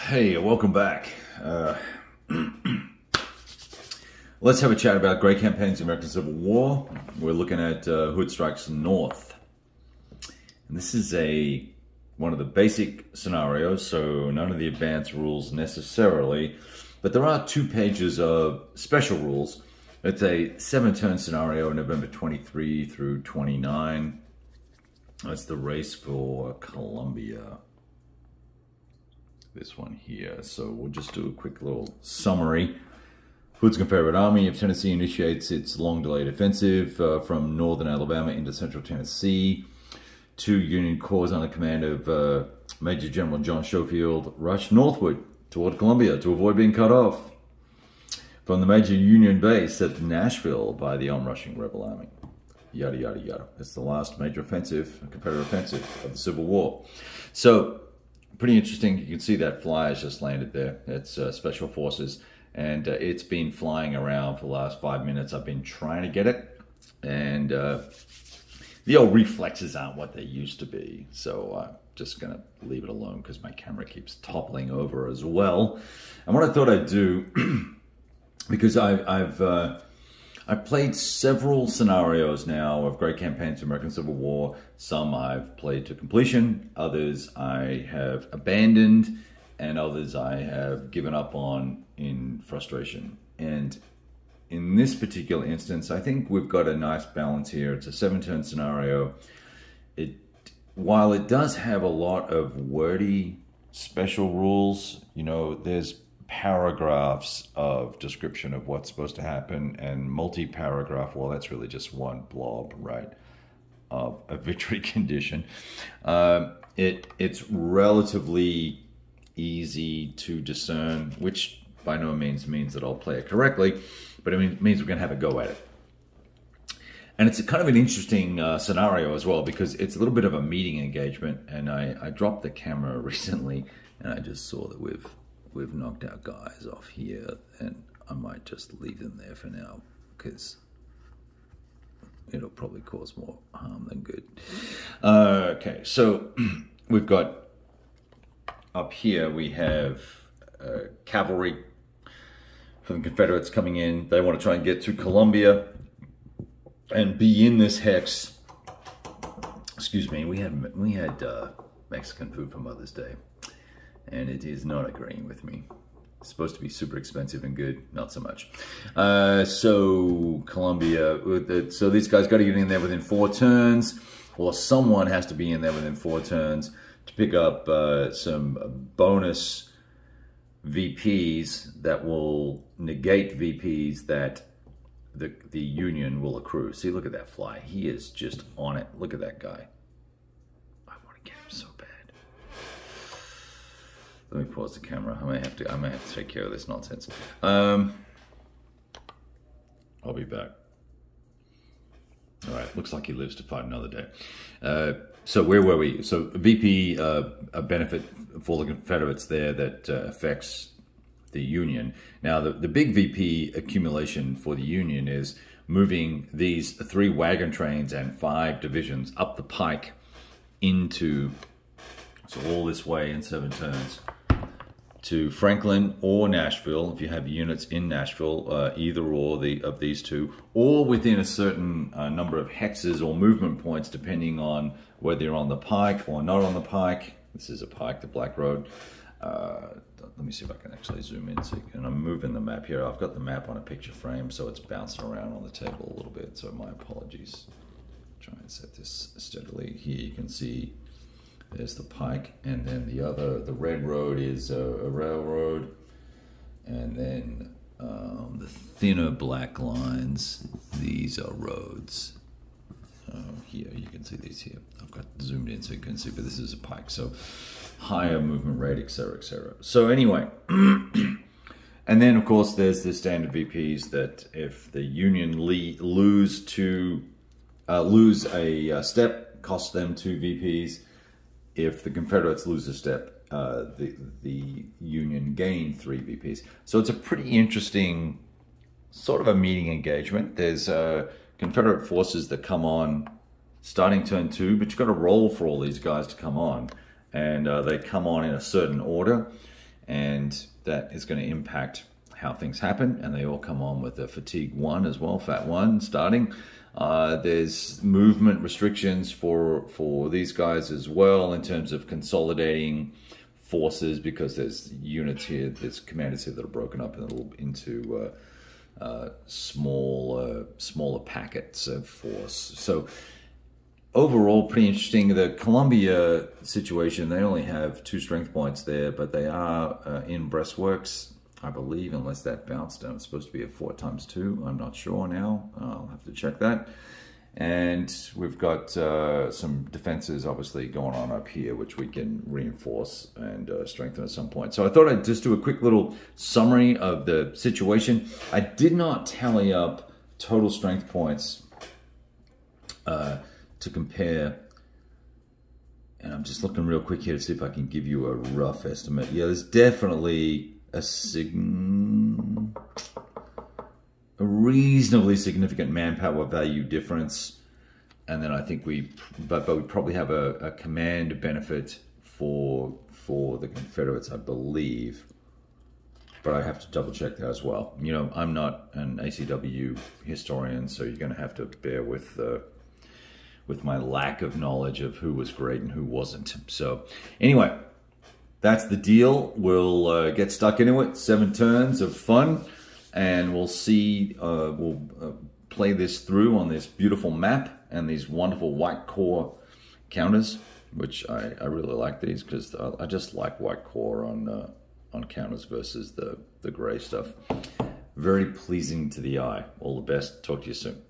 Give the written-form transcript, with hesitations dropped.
Hey, welcome back. Let's have a chat about great campaigns in the American Civil War. We're looking at Hood Strikes North. And this is one of the basic scenarios, so none of the advanced rules necessarily, but there are 2 pages of special rules. It's a 7-turn scenario, November 23 through 29. That's the race for Columbia. This one here. So we'll just do a quick little summary. Hood's Confederate Army of Tennessee initiates its long-delayed offensive from northern Alabama into central Tennessee. 2 Union corps under command of Major General John Schofield rush northward toward Columbia to avoid being cut off from the major Union base at Nashville by the onrushing rebel army. Yada, yada, yada. It's the last major offensive, Confederate offensive of the Civil War. So, pretty interesting. You can see that flyer's just landed there. It's Special Forces, and it's been flying around for the last 5 minutes. I've been trying to get it, and the old reflexes aren't what they used to be. So I'm just gonna leave it alone because my camera keeps toppling over as well. And what I thought I'd do, because I've played several scenarios now of great campaigns of American Civil War. Some I've played to completion, others I have abandoned, and others I have given up on in frustration. And in this particular instance, I think we've got a nice balance here. It's a 7-turn scenario. While it does have a lot of wordy special rules, you know, there's paragraphs of description of what's supposed to happen, and multi-paragraph, well, that's really just one blob, right, of a victory condition. It's relatively easy to discern, which by no means means that I'll play it correctly, but it means we're going to have a go at it. And it's a kind of an interesting scenario as well, because it's a little bit of a meeting engagement, and I dropped the camera recently, and I just saw that we've knocked our guys off here, and I might just leave them there for now because it'll probably cause more harm than good. Okay, so we've got up here, we have cavalry from the Confederates coming in. They want to try and get to Columbia and be in this hex. Excuse me, we had Mexican food for Mother's Day, and it is not agreeing with me. It's supposed to be super expensive and good, not so much. So Columbia, so these guys got to get in there within 4 turns, or someone has to be in there within 4 turns to pick up some bonus VPs that will negate VPs that the Union will accrue. See, look at that fly. He is just on it. Look at that guy. I want to get him so bad. Let me pause the camera. I may have to take care of this nonsense. I'll be back. All right, looks like he lives to fight another day. So where were we? So VP, a benefit for the Confederates there that affects the Union. Now, the big VP accumulation for the Union is moving these 3 wagon trains and 5 divisions up the pike into, so all this way in 7 turns, to Franklin or Nashville, if you have units in Nashville, either or of these 2, or within a certain number of hexes or movement points, depending on whether you're on the pike or not on the pike. This is a pike, the Black Road. Let me see if I can actually zoom in. And I'm moving the map here. I've got the map on a picture frame, so it's bouncing around on the table a little bit, so my apologies. Try and set this steadily. Here you can see there's the pike, and then the red road is a railroad, and then the thinner black lines, these are roads. Here, you can see these here. I've got zoomed in so you can see, but this is a pike, so higher movement rate, etc., etc. So anyway, and then of course there's the standard VPs that if the Union lose a step, cost them 2 VPs. If the Confederates lose a step, the Union gain 3 VPs. So it's a pretty interesting sort of a meeting engagement. There's Confederate forces that come on starting turn 2, but you've got to roll for all these guys to come on. And they come on in a certain order. and that is going to impact how things happen. And they all come on with a fatigue 1 as well, fat 1 starting. There's movement restrictions for these guys as well in terms of consolidating forces, because there's units here, there's commanders here that are broken up into smaller packets of force. So overall, pretty interesting. The Columbia situation, they only have 2 strength points there, but they are in breastworks, I believe, unless that bounced down. It's supposed to be a 4x2. I'm not sure now. I'll have to check that. And we've got some defenses obviously going on up here, which we can reinforce and strengthen at some point. So I thought I'd just do a quick little summary of the situation. I did not tally up total strength points to compare. And I'm just looking real quick here to see if I can give you a rough estimate. Yeah, there's definitely a reasonably significant manpower value difference, and then I think we probably have a command benefit for the Confederates, I believe, but I have to double check that as well. You know, I'm not an ACW historian, so you're going to have to bear with my lack of knowledge of who was great and who wasn't. So anyway, that's the deal. We'll get stuck into it. 7 turns of fun. And we'll see, we'll play this through on this beautiful map and these wonderful white core counters, which I really like these, because I just like white core on counters versus the gray stuff. Very pleasing to the eye. All the best. Talk to you soon.